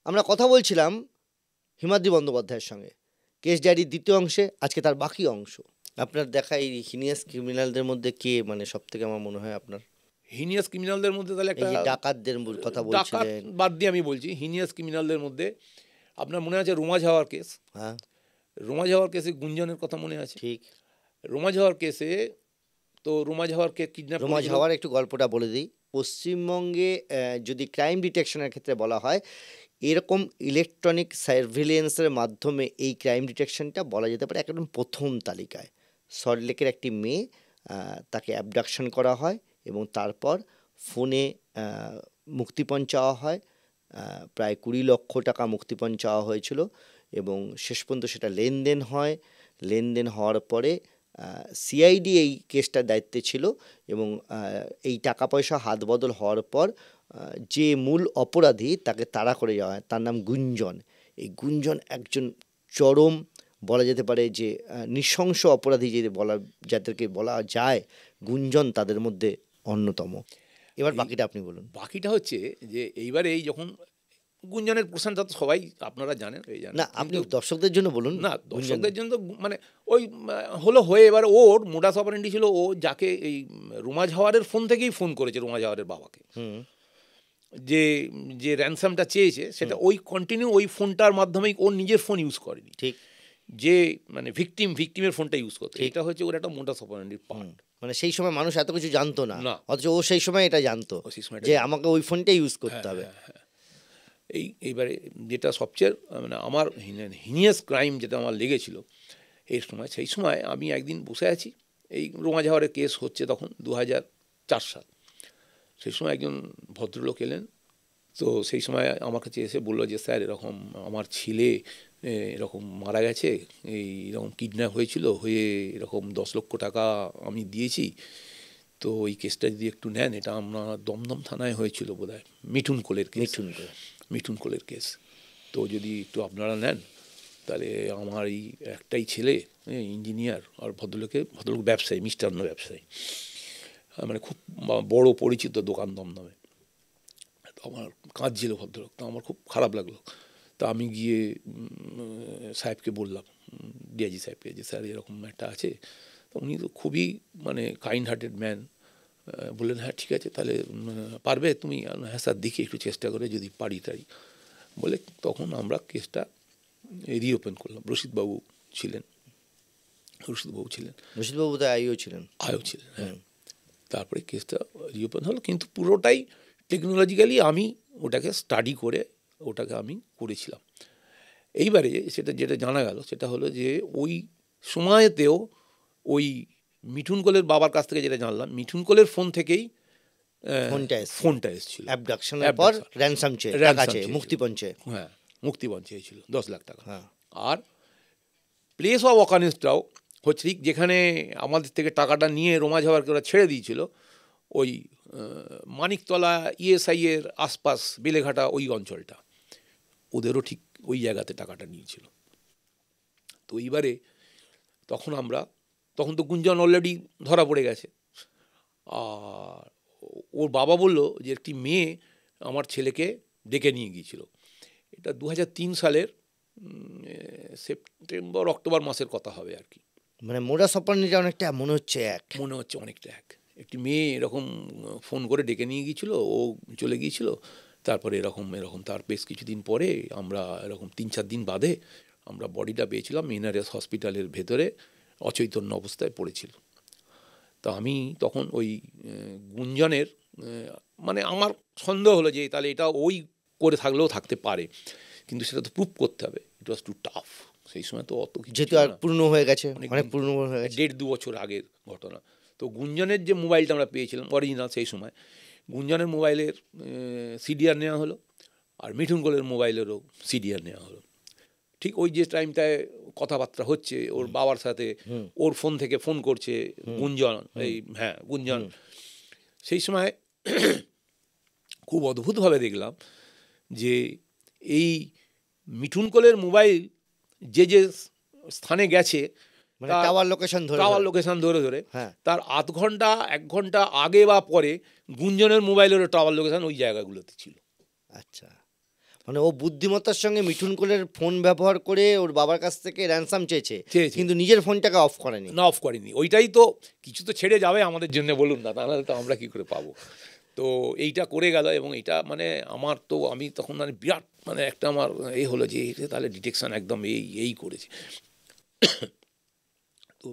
আমরা কথা বলছিলাম হিমাদ্রি বন্দ্যোপাধ্যায়ের সঙ্গে কেস ডায়েরির দ্বিতীয় অংশে, আজকে তার বাকি অংশ। আপনার দেখা এই হিনিয়াস ক্রিমিনালদের মধ্যে কে মানে সব থেকে আমার মনে হয় আপনার হিনিয়াস ক্রিমিনালদের মধ্যে তাহলে এই একটা যে ডাকাতদের কথা ডাকাত বলছিলেন? বাদ দিয়ে আমি বলছি, হিনিয়াস ক্রিমিনালদের মধ্যে আপনার মনে আছে রোমা ঝাওয়ার কেস? হ্যাঁ রোমা ঝাওয়ার কেসে গুঞ্জনের কথা মনে আছে? ঠিক। রোমা ঝাওয়ার কেসে তো রোমা ঝাওয়ারকে কিডন্যাপ রোমা ঝাওয়ার একটু গল্পটা বলে দিই। পশ্চিমবঙ্গে যদি ক্রাইম ডিটেকশনের ক্ষেত্রে বলা হয়, এরকম ইলেকট্রনিক সার্ভিলেন্সের মাধ্যমে এই ক্রাইম ডিটেকশনটা বলা যেতে পারে একদম প্রথম তালিকায়। সল্টলেকের একটি মেয়ে, তাকে অ্যাবডাকশন করা হয় এবং তারপর ফোনে মুক্তিপণ চাওয়া হয়। প্রায় 20 লক্ষ টাকা মুক্তিপণ চাওয়া হয়েছিল এবং শেষ পর্যন্ত সেটা লেনদেন হয়। লেনদেন হওয়ার পরে সিআইডি এই কেসটার দায়িত্বে ছিল এবং এই টাকা পয়সা হাত বদল হওয়ার পর যে মূল অপরাধী তাকে তাড়া করে যাওয়া হয়, তার নাম গুঞ্জন। এই গুঞ্জন একজন চরম বলা যেতে পারে যে নৃশংস অপরাধী যাদেরকে বলা যায়, গুঞ্জন তাদের মধ্যে অন্যতম। এবার বাকিটা আপনি বলুন। বাকিটা হচ্ছে যে এইবারে এই যখন গুঞ্জনের প্রশ্নটা তো সবাই আপনারা জানেন, না আপনি দর্শকদের জন্য বলুন। না, দর্শকদের জন্য তো মানে ওই হলো হয়ে এবার ওর মোডাস অপারেন্ডি ছিল ও যাকে এই রোমা ঝাওয়ারের ফোন থেকেই ফোন করেছে রোমা ঝাওয়ারের বাবাকে, যে যে র্যানসামটা চেয়েছে সেটা ওই কন্টিনিউ ওই ফোনটার মাধ্যমেই, ওর নিজের ফোন ইউজ করেনি, ঠিক, যে মানে ভিকটিমের ফোনটা ইউজ করতে। এটা হচ্ছে ওর একটা মোডাস অপারেন্ডির পার্ট। মানে সেই সময় মানুষ এত কিছু জানতো না, অথচ ও সেই সময় এটা জানতো যে আমাকে ওই ফোনটা ইউজ করতে হবে। এইবারে যেটা সবচেয়ে মানে আমার হিনিয়াস ক্রাইম যেটা আমার লেগেছিল এই সময়, সেই সময় আমি একদিন বসে আছি, এই রোমা ঝাওয়ারের কেস হচ্ছে তখন 2004 সাল। সেই সময় একজন ভদ্রলোক এলেন, তো সেই সময় আমার কাছে এসে বললো যে স্যার এরকম আমার ছেলে এরকম মারা গেছে, এরকম কিডন্যাপ হয়েছিল, হয়ে এরকম 10 লক্ষ টাকা আমি দিয়েছি, তো এই কেসটা যদি একটু নেন, এটা আমরা দমদম থানায় হয়েছিল বোধহয়, মিঠুন কোলের কেস, তো যদি একটু আপনারা নেন তাহলে আমার এই একটাই ছেলে ইঞ্জিনিয়ার, আর ভদ্রলোক ব্যবসায়ী, মিষ্টান্ন ব্যবসায়ী, মানে খুব বড় পরিচিত দোকান দমদমে। তো আমার কাঁদছিল ভদ্রলোক, তো আমার খুব খারাপ লাগলো। তা আমি গিয়ে সাহেবকে বললাম, ডিআইজি সাহেবকে, যে স্যার এরকম একটা আছে। তো উনি তো খুবই মানে কাইন্ড হার্টেড ম্যান, বললেন হ্যাঁ ঠিক আছে, তাহলে পারবে তুমি? হ্যাঁ স্যার দেখি একটু চেষ্টা করে যদি পারি বলে তখন আমরা কেসটা রিওপেন করলাম। রশিদবাবু ছিলেন। রশিদবাবু তো আইও ছিলেন। হ্যাঁ। তারপরে কেসটা রিওপেন হলো, কিন্তু পুরোটাই টেকনোলজিক্যালি আমি ওটাকে স্টাডি করে ওটাকে আমি করেছিলাম। এইবারে যেটা জানা গেল সেটা হলো যে ওই সময়তেও ওই মিঠুন কোলের বাবার কাছ থেকে যেটা জানলাম, মিঠুন কোলের ফোন থেকেই ফোনটা এসেছিল। অ্যাবডাকশনের পর র্যানসাম চেয়ে মুক্তিপণ চেয়েছিল 10 লাখ টাকা। আর প্লেস অফ অকারেন্সটাও হচ্ছে ঠিক যেখানে আমাদের থেকে টাকাটা নিয়ে রোমা ঝাওয়ারকে ওরা ছেড়ে দিয়েছিল, ওই মানিকতলা ইএসআই এর আশপাশ বেলেঘাটা ওই অঞ্চলটা, ওদেরও ঠিক ওই জায়গাতে টাকাটা নিয়েছিল। তো এইবারে তখন তো গুঞ্জন অলরেডি ধরা পড়ে গেছে। আর ওর বাবা বলল যে একটি মেয়ে আমার ছেলেকে ডেকে নিয়ে গিয়েছিল। এটা 2003 সালের সেপ্টেম্বর অক্টোবর মাসের কথা হবে আর কি। মানে মোডাস অপারেন্ডিটা অনেকটা মনে হচ্ছে অনেকটা এক। একটি মেয়ে এরকম ফোন করে ডেকে নিয়ে গিয়েছিল, ও চলে গিয়েছিল। তারপরে এরকম তার বেশ কিছুদিন পরে আমরা এরকম 3-4 দিন বাদে আমরা বডিটা পেয়েছিলাম এনআরএস হসপিটালের ভেতরে অচৈতন্য অবস্থায় পড়েছিল। তো আমি তখন ওই গুঞ্জনের মানে আমার সন্দেহ হলো যে তাহলে এটা ওই করে থাকলেও থাকতে পারে, কিন্তু সেটা তো প্রুভ করতে হবে। ইট ওয়াজ টু টাফ। সেই সময় তো অত কিছু যেহেতু আর পুরনো হয়ে গেছে, অনেক পুরনো হয়ে গেছে, 1.5-2 বছর আগের ঘটনা। তো গুঞ্জনের যে মোবাইলটা আমরা পেয়েছিলাম অরিজিনাল, সেই সময় গুঞ্জনের মোবাইলের সিডিআর নেওয়া হলো, আর মিঠুন কোলের মোবাইলেরও সিডিআর নেওয়া হলো। ঠিক ওই যে টাইমটায় কথাবার্তা হচ্ছে ওর বাবার সাথে, ওর ফোন থেকে ফোন করছে গুঞ্জন, গুঞ্জন। সেই সময় খুব অদ্ভুতভাবে দেখলাম যে এই মিঠুন কোলের মোবাইল যে স্থানে গেছে, মানে টাওয়ার লোকেশন ধরে তার 1 ঘন্টা আগে বা পরে গুঞ্জনের মোবাইলেরও টাওয়ার লোকেশন ওই জায়গাগুলোতে ছিল। আচ্ছা, মানে ও বুদ্ধিমত্তার সঙ্গে মিঠুন কোলের ফোন ব্যবহার করে ওর বাবার কাছ থেকে র্যানসাম চেয়েছে, কিন্তু নিজের ফোনটাকে অফ করেনি। না, অফ করেনি। ওইটাই তো, কিছু তো ছেড়ে যাবে আমাদের জন্য, বলুন না, তাহলে তো আমরা কী করে পাবো। তো এইটা করে গেল, এবং এইটা মানে আমার তো, আমি তখন মানে বিরাট মানে একটা আমার হলো যে এটা তাহলে ডিটেকশন একদম এই করেছে। তো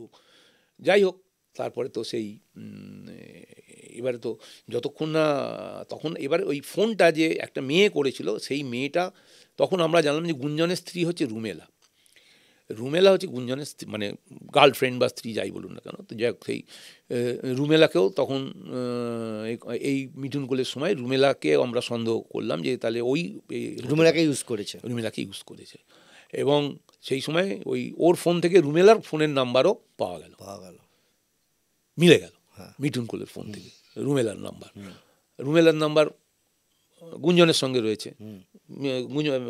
যাই হোক, তারপরে তো সেই এবারে তো যতক্ষণ না তখন, এবারে ওই ফোনটা যে একটা মেয়ে করেছিল, সেই মেয়েটা তখন আমরা জানলাম যে গুঞ্জনের স্ত্রী হচ্ছে রুমেলা। রুমেলা হচ্ছে গুঞ্জনের মানে গার্লফ্রেন্ড বা স্ত্রী যাই বলুন না কেন। তো যাই হোক, সেই রুমেলাকেও তখন এই মিঠুন কোলের সময় রুমেলাকে আমরা সন্দেহ করলাম যে তাহলে ওই রুমেলাকে ইউজ করেছে। এবং সেই সময় ওই ওর ফোন থেকে রুমেলার ফোনের নাম্বারও পাওয়া গেল, মিলে গেল মিঠুন কোলের ফোন থেকে রুমেলার নাম্বার গুঞ্জনের সঙ্গে রয়েছে,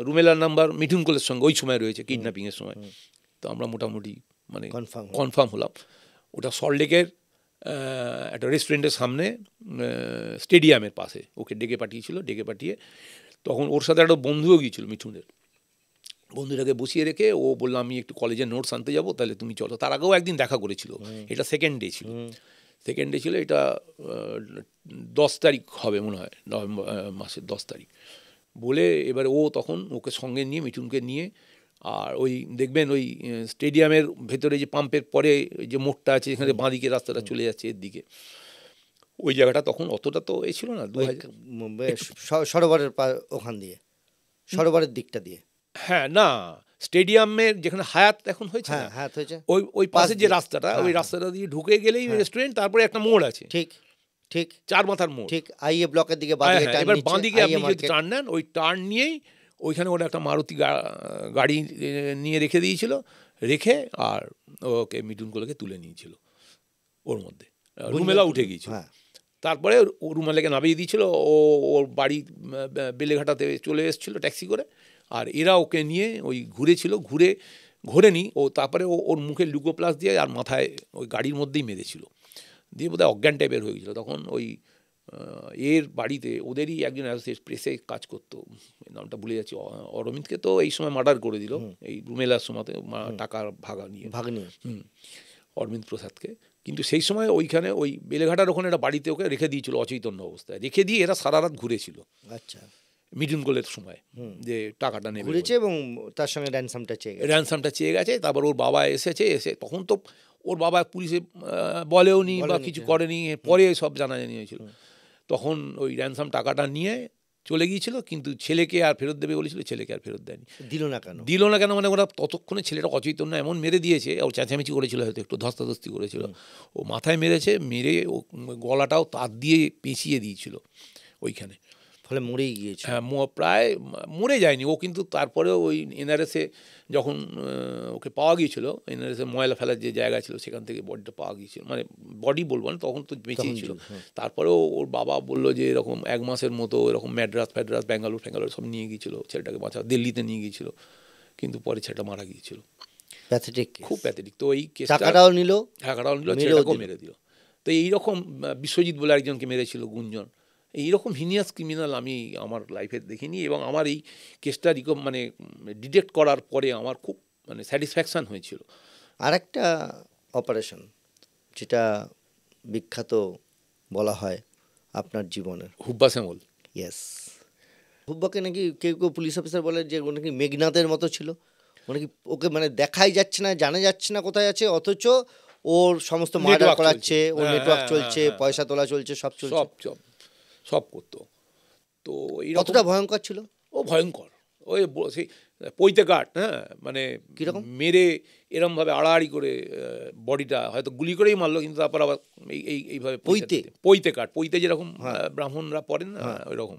রুমেলার নাম্বার মিঠুন কোলের সঙ্গে ওই সময় রয়েছে কিডন্যাপিংয়ের সময়। তো আমরা মোটামুটি মানে কনফার্ম হলাম। ওটা সল্টলেকের একটা রেস্টুরেন্টের সামনে স্টেডিয়ামের পাশে ওকে ডেকে পাঠিয়ে তখন ওর সাথে একটা বন্ধুও গিয়েছিল মিঠুনের। বন্ধুটাকে বসিয়ে রেখে ও বললো আমি একটু কলেজের নোটস আনতে যাবো, তাহলে তুমি চলো। তার আগেও একদিন দেখা করেছিল, এটা সেকেন্ড ডে ছিল, এটা 10 তারিখ হবে মনে হয়, নভেম্বর মাসের 10 তারিখ বলে। এবারে ও তখন ওকে সঙ্গে নিয়ে, মিঠুনকে নিয়ে, আর ওই দেখবেন ওই স্টেডিয়ামের ভেতরে যে পাম্পের পরে যে মোড়টা আছে, যেখানে বাঁদিকে রাস্তাটা চলে যাচ্ছে এর দিকে, ওই জায়গাটা তখন অতটা তো ছিল না, সরোবরের ওখান দিয়ে, সরোবরের দিকটা দিয়ে। হ্যাঁ, না, স্টেডিয়ামের যেখানে হায়াত এখন হয়েছে, ওই পাশে যে রাস্তাটা, ওই রাস্তাটা দিয়ে ঢুকে গেলেই রেস্টুরেন্ট, তারপরে একটা মোড় আছে, ঠিক 4 মাথার মোড়, ঠিক আইএ ব্লকের দিকে। এবার বাঁদিকে আপনি যদি টার্ন নেন, ওই টার্ন নিয়েই ওইখানে ওরা একটা মারুতি গাড়ি নিয়ে রেখে দিয়েছিল, রেখে আর ওকে মিঠুন কোলকে তুলে নিয়েছিল ওর মধ্যে। রুমেলা উঠে গিয়েছিল, তারপরে রুমেলাকে নামিয়ে দিয়েছিল, ওর বাড়ি বেলেঘাটাতে চলে এসেছিল ট্যাক্সি করে, আর এরা ওকে নিয়ে ওই ঘোরেনি ও, তারপরে ওর মুখে লুকোপ্লাস দিয়ে আর মাথায় ওই গাড়ির মধ্যেই মেরেছিল, দিয়ে বোধহয় অজ্ঞান টাইপের হয়ে গেছিলো। তখন ওই এর বাড়িতে ওদেরই একজন প্রেসে কাজ করতো, নামটা ভুলে যাচ্ছি, অরবিন্দকে তো এই সময় মার্ডার করে দিল এই রুমেলার সময়তে, টাকার ভাগ নিয়ে অরবিন্দ প্রসাদকে। কিন্তু সেই সময় ওইখানে ওই বেলেঘাটার ওখানে একটা বাড়িতে ওকে রেখে দিয়েছিল অচৈতন্য অবস্থায়, রেখে দিয়ে এরা সারা রাত ঘুরেছিল। আচ্ছা, মিঠুন কোলের সময় যে টাকাটা নেবে ঘুরেছে এবং তার সঙ্গে র্যানসামটা চেয়ে গেছে। তারপর ওর বাবা এসে তখন তো ওর বাবা পুলিশে বলেও নি বা কিছু করেনি, পরে সব জানাজানি হয়েছিল। তখন ওই র্যানসাম টাকাটা নিয়ে চলে গিয়েছিল, কিন্তু ছেলেকে আর ফেরত দেবে বলেছিল, ছেলেকে আর ফেরত দেয়নি। দিল না কেন মানে ওরা ততক্ষণে ছেলেটা অচৈতন্য এমন মেরে দিয়েছে, ও চেঁচামেচি করেছিল, হয়তো একটু ধস্তাধস্তি করেছিল, ও মাথায় মেরে ও গলাটাও তার দিয়ে পেঁচিয়ে দিয়েছিল ওইখানে, ফলে মরেই গিয়েছে। হ্যাঁ, প্রায় মরে যায়নি ও, কিন্তু তারপরেও ওই এনআরএসে যখন ওকে পাওয়া গিয়েছিল, এনআরএসে ময়লা ফেলার যে জায়গা ছিল সেখান থেকে বডিটা পাওয়া গিয়েছিল, মানে বডি বলবো না, তখন তো বেঁচেই ছিল। তারপরেও ওর বাবা বললো যে এরকম 1 মাসের মতো এরকম ম্যাড্রাস ব্যাঙ্গালোর সব নিয়ে গিয়েছিল ছেলেটাকে বাঁচা, দিল্লিতে নিয়ে গিয়েছিল, কিন্তু পরে ছেলেটা মারা গিয়েছিল। খুব প্যাথেটিক। তো এই টাকাটাও নিল, ছেলেটাকেও মেরে দিল। তো এইরকম বিশ্বজিৎ বলে একজনকে মেরেছিল গুঞ্জন। এইরকম হিনিয়াস ক্রিমিনাল আমি আমার লাইফে দেখিনি, এবং আমার এই কেসটা মানে ডিটেক্ট করার পরে আমার খুব মানে স্যাটিসফ্যাকশান হয়েছিল। আর একটা অপারেশন যেটা বিখ্যাত বলা হয় আপনার জীবনের, হুব্বা শ্যামল। ইয়েস, হুব্বাকে নাকি কেউ পুলিশ অফিসার বলে যে ও নাকি মেঘনাথের মতো ছিল, ও নাকি ওকে মানে দেখাই যাচ্ছে না, জানা যাচ্ছে না কোথায় আছে, অথচ ওর সমস্ত মার্ডার করাচ্ছে, ওর নেটওয়ার্ক চলছে, পয়সা তোলা চলছে, সব করতো। তো কতটা ভয়ঙ্কর ছিল ও? ভয়ঙ্কর, ওই সেই পৈতে কাট, হ্যাঁ, মানে কীরকম মেরে এরমভাবে আড়াআড়ি করে বডিটা হয়তো গুলি করেই মারলো, কিন্তু তারপর আবার এইভাবে পৈতে কাট, পৈতে যেরকম ব্রাহ্মণরা পড়েন না, ওইরকম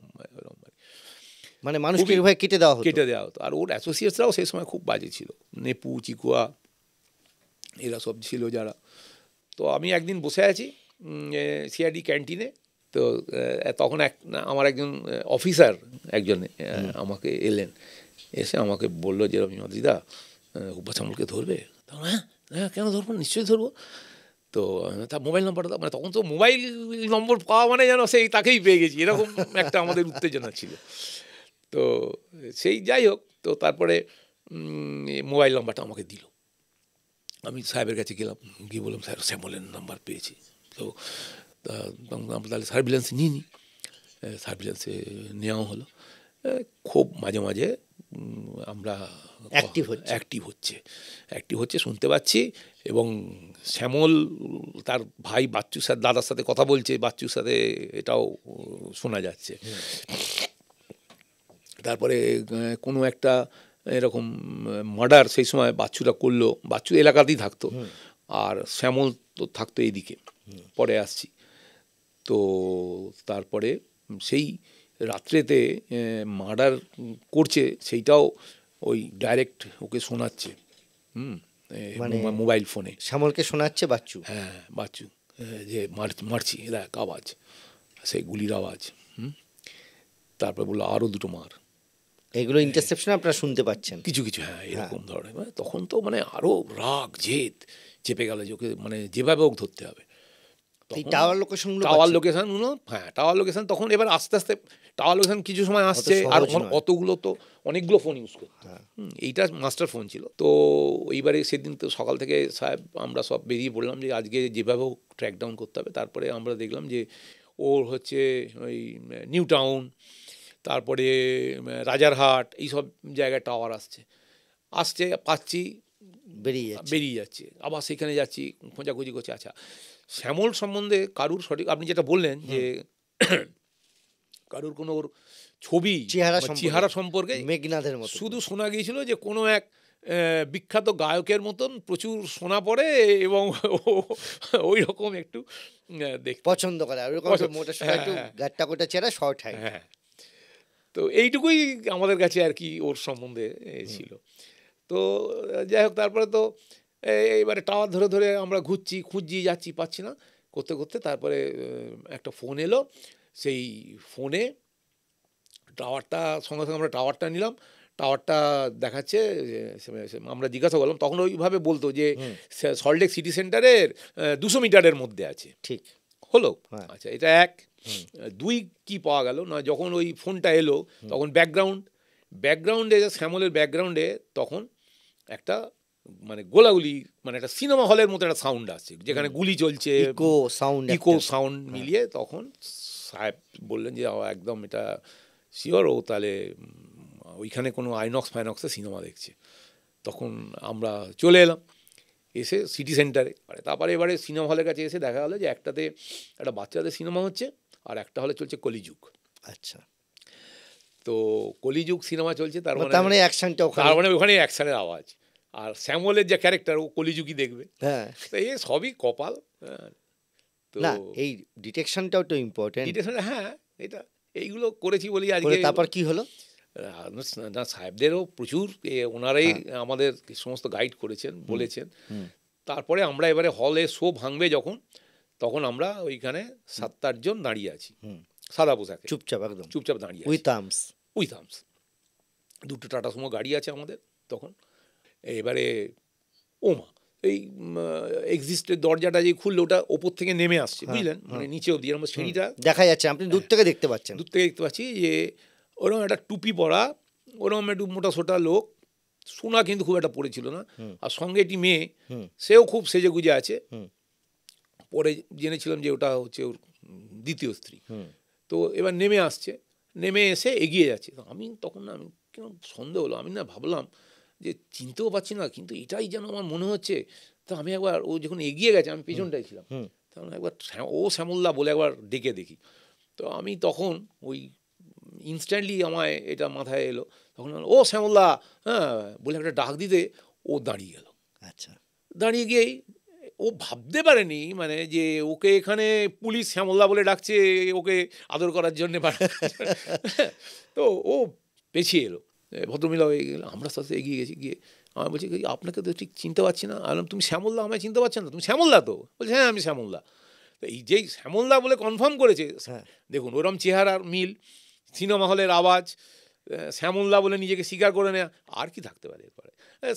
মানে মানুষকে এইভাবে কেটে দেওয়া হতো। আর ওর অ্যাসোসিয়েটসরাও সেই সময় খুব বাজে ছিল, নেপু, চিকুয়া, এরা সব ছিল যারা। তো আমি একদিন বসে আছি সিআইডি ক্যান্টিনে, তো তখন আমার একজন অফিসার আমাকে এলেন, এসে আমাকে বললো যে রবীন্দ্রনাথদা হুব্বা শ্যামলকে ধরবে? হ্যাঁ, কেন ধরবো, নিশ্চয়ই ধরবো। তো তার মোবাইল নম্বরটা, মানে তখন তো মোবাইল নম্বর পাওয়া মানে যেন সেই তাকেই পেয়ে গেছি, এরকম একটা আমাদের উত্তেজনা ছিল। তো সেই যাই হোক, তো তারপরে মোবাইল নাম্বারটা আমাকে দিল। আমি সাহেবের কাছে গেলাম, গিয়ে বললাম স্যার শ্যামলের নাম্বার পেয়েছি। তো আমরা তাহলে সার্ভিলেন্সে নিয়ে নিই। সার্ভিলেন্সে নেওয়া হলো। খুব মাঝে মাঝে আমরা অ্যাক্টিভ হচ্ছে শুনতে পাচ্ছি, এবং শ্যামল তার ভাই বাচ্চুর সাথে, দাদার সাথে কথা বলছে, বাচ্চুর সাথে এটাও শোনা যাচ্ছে। তারপরে কোনো একটা এরকম মার্ডার সেই সময় বাচ্চুরা করলো, বাচ্চু এলাকাতেই থাকতো, আর শ্যামল তো থাকতো এদিকে, পরে আসছি। তো তারপরে সেই রাত্রেতে মার্ডার করছে সেইটাও ওই ডাইরেক্ট ওকে শোনাচ্ছে, মানে মোবাইল ফোনে শ্যামলকে শোনাচ্ছে বাচ্চু। হ্যাঁ, বাচ্চু যে মারছি, এরা এক আওয়াজ, সেই গুলির আওয়াজ। তারপর বললো আরও দুটো মার। এগুলো ইন্টারসেপশন আপনারা শুনতে পাচ্ছেন কিছু কিছু, হ্যাঁ, এরকম ধরনের। তখন তো মানে আরও রাগ জেদ চেপে গেল যে ওকে মানে যেভাবে ওকে ধরতে হবে। টাওয়ার লোকেশনগুলো, হ্যাঁ, টাওয়ার লোকেশন তখন এবার আস্তে আস্তে টাওয়ার লোকেশন কিছু সময় আসছে, আর অতগুলো তো অনেকগুলো ফোন ইউজ করতো। এইটা মাস্টার ফোন ছিল। তো এইবারে সেদিন তো সকাল থেকে সাহেব আমরা সব বেরিয়ে পড়লাম যে আজকে যেভাবে ট্র্যাক ডাউন করতে হবে। তারপরে আমরা দেখলাম যে ওর হচ্ছে ওই নিউ টাউন, তারপরে রাজারহাট, এইসব জায়গায় টাওয়ার আসছে পাচ্ছি, বেরিয়ে যাচ্ছে, আবার সেখানে যাচ্ছি, খোঁজাখুঁজি করছে। আচ্ছা, শ্যামল সম্বন্ধে কারুর সঠিক, আপনি যেটা বললেন যে কারুর কোনো ওর ছবি চেহারা সম্পর্কে মেঘনাথের মতো শুধু শোনা গিয়েছিল যে কোনো এক বিখ্যাত গায়কের মতন প্রচুর শোনা পড়ে, এবং ওই রকম একটু দেখতে পছন্দ করে, মোটা চেহারা, শর্ট হাইট। হ্যাঁ, তো এইটুকুই আমাদের কাছে আর কি ওর সম্বন্ধে ছিল। তো যাই হোক, তারপরে তো এবারে টাওয়ার ধরে ধরে আমরা খুঁজছি যাচ্ছি, পাচ্ছি না, করতে করতে তারপরে একটা ফোন এলো। সেই ফোনে টাওয়ারটা, সঙ্গে সঙ্গে আমরা টাওয়ারটা নিলাম। টাওয়ারটা দেখাচ্ছে, আমরা জিজ্ঞাসা করলাম, তখন ওইভাবে বলতো যে সল্টলেক সিটি সেন্টারের 200 মিটারের মধ্যে আছে। ঠিক হলো। আচ্ছা, এটা এক। দুই কি পাওয়া গেল না, যখন ওই ফোনটা এলো তখন ব্যাকগ্রাউন্ডে শ্যামলের ব্যাকগ্রাউন্ডে তখন একটা মানে গোলাগুলি, মানে একটা সিনেমা হলের মতো একটা সাউন্ড আসছে, যেখানে গুলি চলছে, ইকো সাউন্ড মিলিয়ে। তখন সাহেব বললেন যে একদম এটা শিওর, ও তাহলে ওইখানে কোনো আইনক্সে সিনেমা দেখছে। তখন আমরা চলে এলাম, এসে সিটি সেন্টারে। তারপরে এবারে সিনেমা হলের কাছে এসে দেখা গেলো যে একটাতে একটা বাচ্চাদের সিনেমা হচ্ছে, আর একটা হলে চলছে কলিযুগ। আচ্ছা, তো কলিযুগ সিনেমা চলছে, তার মানে ওখানে অ্যাকশনের আওয়াজ, আর শ্যামলের যে ক্যারেক্টার ও কলিযুগই দেখবে। হ্যাঁ, এই সবই কপাল। তো এই ডিটেকশনটাও তো ইম্পর্টেন্ট। হ্যাঁ, এটা এইগুলো করেছি বলি আজকে। তারপর কি হলো না, সাহেবদেরও প্রচুর, ওনারাই আমাদের সমস্ত গাইড করেছেন, বলেছেন। তারপরে আমরা এবারে হলে শো ভাঙবে যখন, তখন আমরা ওইখানে 7-8 জন দাঁড়িয়ে আছি, সাদা পোশাকে, চুপচাপ দাঁড়িয়ে উইথ আর্মস। দুটো টাটা সুমো গাড়ি আছে আমাদের তখন। এবারে ওমা, এই এক্সিস্টের দরজাটা যে খুললো, ওটা ওপর থেকে নেমে আসছে, বুঝলেন, মানে নিচে অব্দি আমার সিঁড়িটা দেখা যাচ্ছে, আপনি দূর থেকে দেখতে পাচ্ছি যে ওরকম একটা টুপি পরা, ওরকম একটু মোটা সোটা লোক, সোনা কিন্তু খুব একটা পড়েছিল না, আর সঙ্গে একটি মেয়ে, সেও খুব সেজে গুজে আছে। পরে জেনেছিলাম যে ওটা হচ্ছে ওর দ্বিতীয় স্ত্রী। তো এবার নেমে এসে এগিয়ে যাচ্ছে। আমি তখন আমি কিরকম সন্দেহ হলো, আমি না ভাবলাম যে চিনতেও পারছি না, কিন্তু এটাই যেন আমার মনে হচ্ছে। তো আমি একবার, ও যখন এগিয়ে গেছে, আমি পেছনটাই ছিলাম, তখন একবার ও শ্যামলদা বলে একবার ডেকে দেখি। তো আমি তখন ওই ইনস্ট্যান্টলি আমায় এটা মাথায় এলো, তখন ও শ্যামলদা, হ্যাঁ বলে একটা ডাক দিতে ও দাঁড়িয়ে গেল। আচ্ছা, দাঁড়িয়ে গিয়েই ও ভাবতে পারেনি মানে যে ওকে এখানে পুলিশ শ্যামলদা বলে ডাকছে, ওকে আদর করার জন্যে। তো ও পেছিয়ে এলো, ভদ্রমহিলা হয়ে গেল, আমরা সাথে এগিয়ে গেছি। গিয়ে আমি বলছি, আপনাকে তো ঠিক চিনতে পারছি না। আমি বললাম, তুমি শ্যামলদা, আমায় চিনতে পারছেন না? তুমি শ্যামলদা তো? বলছে, হ্যাঁ আমি শ্যামলদা। তো এই যেই শ্যামলদা বলে কনফার্ম করেছে, দেখুন ওরম চেহারার মিল, সিনেমা হলের আওয়াজ, শ্যামলদা বলে নিজেকে স্বীকার করে নেওয়া, আর কি থাকতে পারে এরপরে।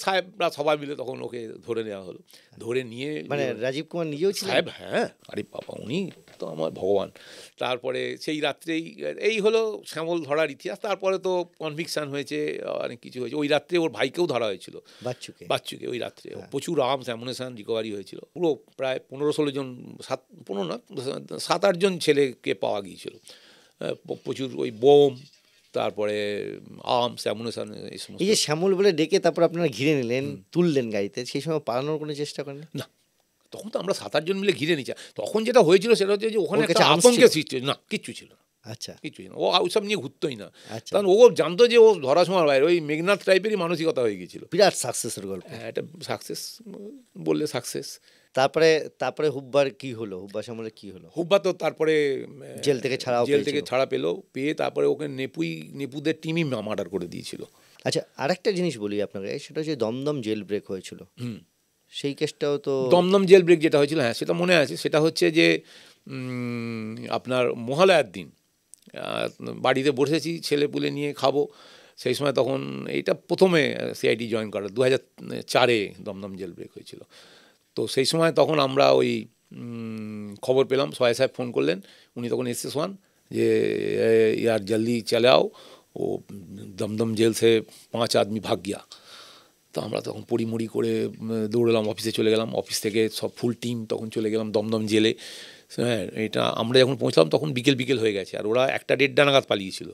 সাহেবরা সবাই মিলে তখন ওকে ধরে নেওয়া হলো, ধরে নিয়ে মানে রাজীব কুমার নিজেও ছিলেন? সাহেব, হ্যাঁ, আরে বাবা উনি তো আমার ভগবান। তারপরে সেই রাত্রেই এই হলো শ্যামল ধরার ইতিহাস। তারপরে তো কনভিকশন হয়েছে, অনেক কিছু হয়েছে। ওই রাত্রে ওর ভাইকেও ধরা হয়েছিল, বাচ্চুকে ওই রাত্রে। প্রচুর আর্মস অ্যামুনেশন রিকভারি হয়েছিল। পুরো প্রায় 15-16 জন, 7-8 জন ছেলেকে পাওয়া গিয়েছিল। প্রচুর ওই বোম, তারপরে আর্মস অ্যামুনেশন, এই সমস্ত। এই যে শ্যামল বলে ডেকে তারপর আপনারা ঘিরে নিলেন, তুললেন গাড়িতে, সেই সময় পালানোর কোনো চেষ্টা করেন না? তখন তো আমরা 7-8 জন মিলে ঘিরে নিচ্ছি। তখন যেটা হয়েছিল সেটা হচ্ছে যে ওখানে একটা আতঙ্কের সৃষ্টি, না কিচ্ছু ছিল না। আচ্ছা, কিছু না, ও ওইসব নিয়ে ঘুরতোই না। আচ্ছা, কারণ ও জানতো যে ও ধরা সময় বাইরে, ওই মেঘনাথ টাইপেরই মানসিকতা হয়ে গেছিল। বিরাট সাকসেসের গল্প। হ্যাঁ, এটা সাকসেস বললে সাকসেস। তারপরে হুব্বার কি হলো? হুব্বা শ্যামলের কি হলো? হুব্বা তো তারপরে জেল থেকে ছাড়া পেয়ে তারপরে ওকে নেপুদের টিমই মার্ডার করে দিয়েছিল। আচ্ছা, আরেকটা জিনিস বলি আপনাকে, সেটা হচ্ছে দমদম জেল ব্রেক হয়েছিল, সেই কেসটাও তো। দমদম জেল ব্রেক যেটা হয়েছিল, হ্যাঁ সেটা মনে আছে। সেটা হচ্ছে যে আপনার মহালয়ার দিন বাড়িতে বসেছি ছেলেপুলে নিয়ে খাবো, সেই সময় তখন এইটা প্রথমে সিআইডি জয়েন করা 2004-এ দমদম জেল ব্রেক হয়েছিল। তো সেই সময় তখন আমরা ওই খবর পেলাম, সোহাই সাহেব ফোন করলেন, উনি তখন SS1, যে यार जल्दी चले आओ, ও দমদম জেল সে 5 আদমি ভাগ গিয়া। তো আমরা তখন পড়িমড়ি করে দৌড়লাম, অফিসে চলে গেলাম। অফিস থেকে সব ফুল টিম তখন চলে গেলাম দমদম জেলে। হ্যাঁ, এটা আমরা যখন পৌঁছলাম তখন বিকেল হয়ে গেছে, আর ওরা 1-1:30 নাগাদ পালিয়েছিল।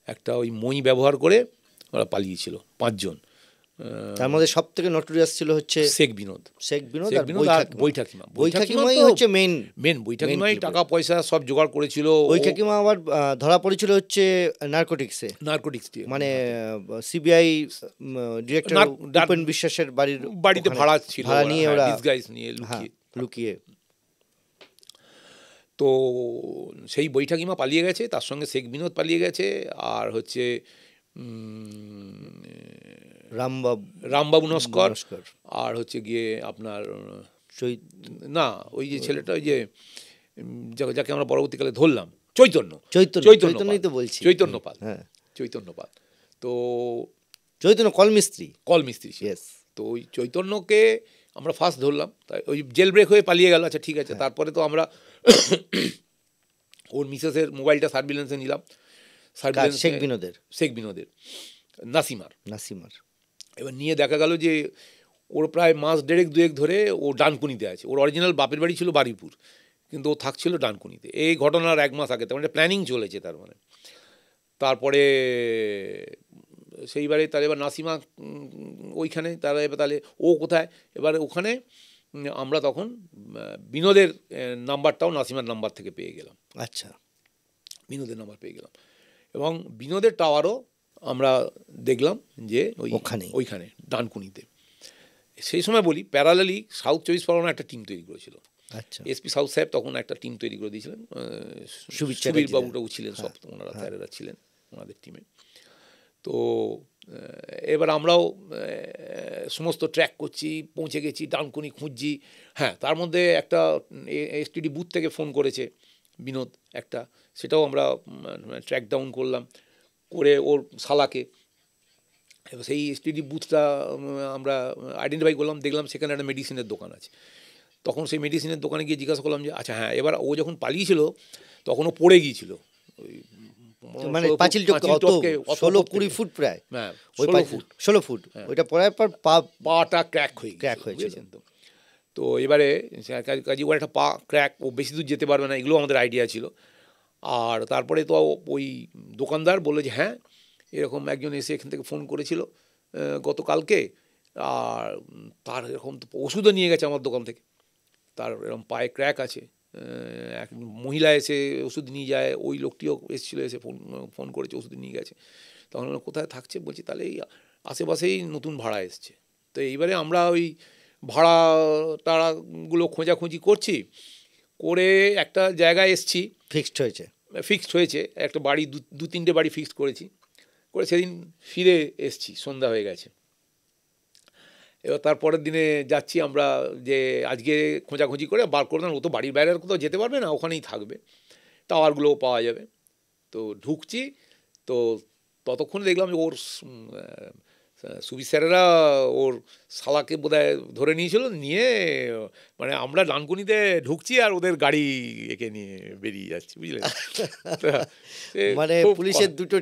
একটা ওই মই ব্যবহার করে ওরা পালিয়েছিল 5 জন। তার মধ্যে সব থেকে নটোরিয়াস ছিল হচ্ছে শেখ বিনোদ আর বৈঠাকিমাই হচ্ছে মেন। বৈঠাকিমাই টাকা পয়সা সব জোগাড় করেছিল। বৈঠাকিমা আবার ধরা পড়েছিল হচ্ছে নার্কোটিক্স দিয়ে, মানে সিবিআই ডিরেক্টর উপেন বিশ্বাসের বাড়িতে ভাড়া নিয়ে ওরা ডিসগাইজ নিয়ে লুকিয়ে। তো সেই বৈঠাকিমা পালিয়ে গেছে, তার সঙ্গে শেখ বিনোদ পালিয়ে গেছে, আর হচ্ছে রামবাবু নস্কর, আর হচ্ছে গিয়ে আপনার না ওই যে ছেলেটা, ওই যে যাকে আমরা পরবর্তীকালে ধরলাম, চৈতন্য পাল। তো চৈতন্য কলমিস্ত্রি। তো ওই চৈতন্যকে আমরা ফার্স্ট ধরলাম, তাই ওই জেল ব্রেক হয়ে পালিয়ে গেল। আচ্ছা ঠিক আছে, তারপরে তো আমরা ওর মিসেসের মোবাইলটা সার্ভিলেন্সে নিলাম, শেখ বিনোদের নাসিমার। এবার নিয়ে দেখা গেল যে ওর প্রায় 1.5 মাস ধরে ও ডানকুনিতে আছে। ওর অরিজিনাল বাপের বাড়ি ছিল বারুইপুর, কিন্তু ও থাকছিল ডানকুনিতে। এই ঘটনার 1 মাস আগে, তার মানে প্ল্যানিং চলেছে তার মানে। তারপরে সেইবারে তাহলে এবার নাসিমা ওইখানে, তাহলে ও কোথায়? এবারে ওখানে আমরা তখন বিনোদের নাম্বারটাও নাসিমার নাম্বার থেকে পেয়ে গেলাম। আচ্ছা, বিনোদের নাম্বার পেয়ে গেলাম, এবং বিনোদের টাওয়ারও আমরা দেখলাম যে ওইখানে ডানকুনিতে। সেই সময় বলি, প্যারালালি সাউথ 24 পরগনা একটা টিম তৈরি করেছিল। আচ্ছা, এসপি সাউথ সাহেব তখন একটা টিম তৈরি করে দিয়েছিলেন, সুবীর বাবুটাও ছিলেন, সব ওনারা স্যারেরা ছিলেন ওনাদের টিমে। তো এবার আমরাও সমস্ত ট্র্যাক করছি, পৌঁছে গেছি, ডানকুনি খুঁজছি। হ্যাঁ, তার মধ্যে একটা এসটিডি বুথ থেকে ফোন করেছে বিনোদ একটা, সেটাও আমরা ট্র্যাক ডাউন করলাম, করে ওর শালাকে। এবার সেই এসটিডি বুথটা আমরা আইডেন্টিফাই করলাম, দেখলাম সেখানে একটা মেডিসিনের দোকান আছে। তখন সেই মেডিসিনের দোকানে গিয়ে জিজ্ঞাসা করলাম যে আচ্ছা হ্যাঁ, এবার ও যখন পালিয়েছিল তখন ও পড়ে গিয়েছিল, ওই মানে 16-20 ফুট প্রায়, হ্যাঁ 16 ফুট, ওইটা পড়ার পর পাটা ক্র্যাক হয়েছিল। তো এবারে কাজে ওর একটা পা ক্র্যাক, ও বেশি দূর যেতে পারবে না, এগুলো আমাদের আইডিয়া ছিল। আর তারপরে তো ওই দোকানদার বললো যে হ্যাঁ, এরকম একজন এসে এখান থেকে ফোন করেছিল গতকালকে, আর তার এরকম তো ওষুধও নিয়ে গেছে আমার দোকান থেকে, তার এরকম পায়ে ক্র্যাক আছে। এক মহিলা এসে ওষুধ নিয়ে যায়, ওই লোকটিও এসেছিলো, এসে ফোন করেছে, ওষুধ নিয়ে গেছে। তখন কোথায় থাকছে বলছি, তাহলে এই আশেপাশেই নতুন ভাড়া এসছে। তো এইবারে আমরা ওই ভাড়া টাড়াগুলো খোঁজাখুঁজি করছি, করে একটা জায়গায় এসছি, ফিক্সড হয়েছে একটা বাড়ি, 2-3টে বাড়ি ফিক্সড করেছি, করে সেদিন ফিরে এসছি, সন্ধ্যা হয়ে গেছে। এবার তারপরের দিনে যাচ্ছি আমরা, যে আজকে খোঁজাখুঁজি করে বার করলাম, ও তো বাড়ির বাইরে আর কোথাও যেতে পারবে না, ওখানেই থাকবে, টাওয়ারগুলোও পাওয়া যাবে। তো ঢুকছি, তো ততক্ষণে দেখলাম যে ওর সুবি স্যারেরা ওর শালাকে বোধহয় ধরে নিয়েছিল, নিয়ে মানে আমরা ডানকুনিতে ঢুকছি আর ওদের গাড়ি একে নিয়ে বেরিয়ে যাচ্ছি, বুঝলেন। মানে পুলিশের দুটো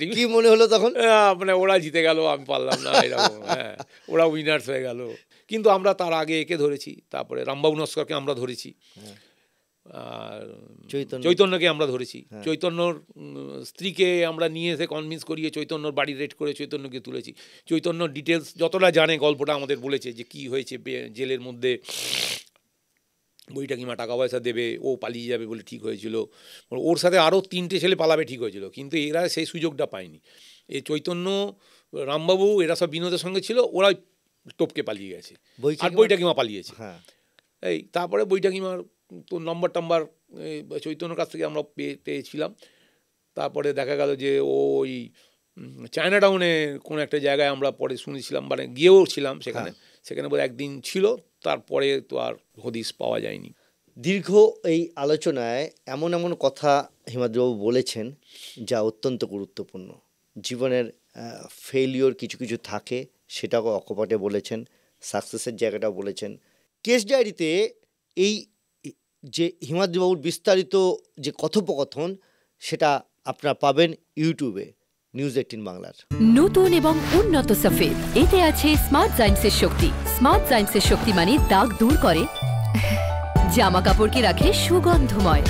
টিম, কি মনে হলো তখন? মানে ওরা জিতে গেল, আমি পারলাম না, এরকম। হ্যাঁ, ওরা উইনার্স হয়ে গেল। কিন্তু আমরা তার আগে একে ধরেছি, তারপরে রামবাবু নস্করকে আমরা ধরেছি, আর চৈতন্যকে আমরা ধরেছি। চৈতন্যর স্ত্রীকে আমরা নিয়ে এসে কনভিন্স করিয়ে চৈতন্যর বাড়ি রেড করে চৈতন্যকে তুলেছি। চৈতন্যর ডিটেলস যতটা জানে গল্পটা আমাদের বলেছে, যে কি হয়েছে জেলের মধ্যে, বইটা কিংবা টাকা পয়সা দেবে, ও পালিয়ে যাবে বলে ঠিক হয়েছিল, ওর সাথে আরও 3টে ছেলে পালাবে ঠিক হয়েছিল, কিন্তু এরা সেই সুযোগটা পায়নি। এই চৈতন্য, রামবাবু এরা সব বিনোদের সঙ্গে ছিল, ওরা টপকে পালিয়ে গেছে, আর বইটা কিংবা পালিয়েছে। এই তারপরে বইটা কিংবা তো নম্বর টাম্বার চৈতন্যর কাছ থেকে আমরা পেয়েছিলাম। তারপরে দেখা গেল যে ওই চায়না টাউনে কোনো একটা জায়গায় আমরা পরে শুনেছিলাম, মানে গিয়েও ছিলাম সেখানে বোধ একদিন ছিল, তারপরে তো আর হদিস পাওয়া যায়নি। দীর্ঘ এই আলোচনায় এমন এমন কথা হিমাদ্রিবাবু বলেছেন যা অত্যন্ত গুরুত্বপূর্ণ। জীবনের ফেলিওর কিছু কিছু থাকে, সেটাও অকপটে বলেছেন, সাকসেসের জায়গাটাও বলেছেন। কেস ডায়েরিতে এই যে হিমাদ্রিবাবুর বিস্তারিত যে কথোপকথন, সেটা আপনারা পাবেন ইউটিউবে, নিউজ 18 বাংলার। নতুন এবং উন্নত সফেদ, এতে আছে স্মার্ট জাইন্সের শক্তি। স্মার্ট জাইন্সের শক্তি মানে দাগ দূর করে, জামা কাপড়কে রাখে সুগন্ধময়।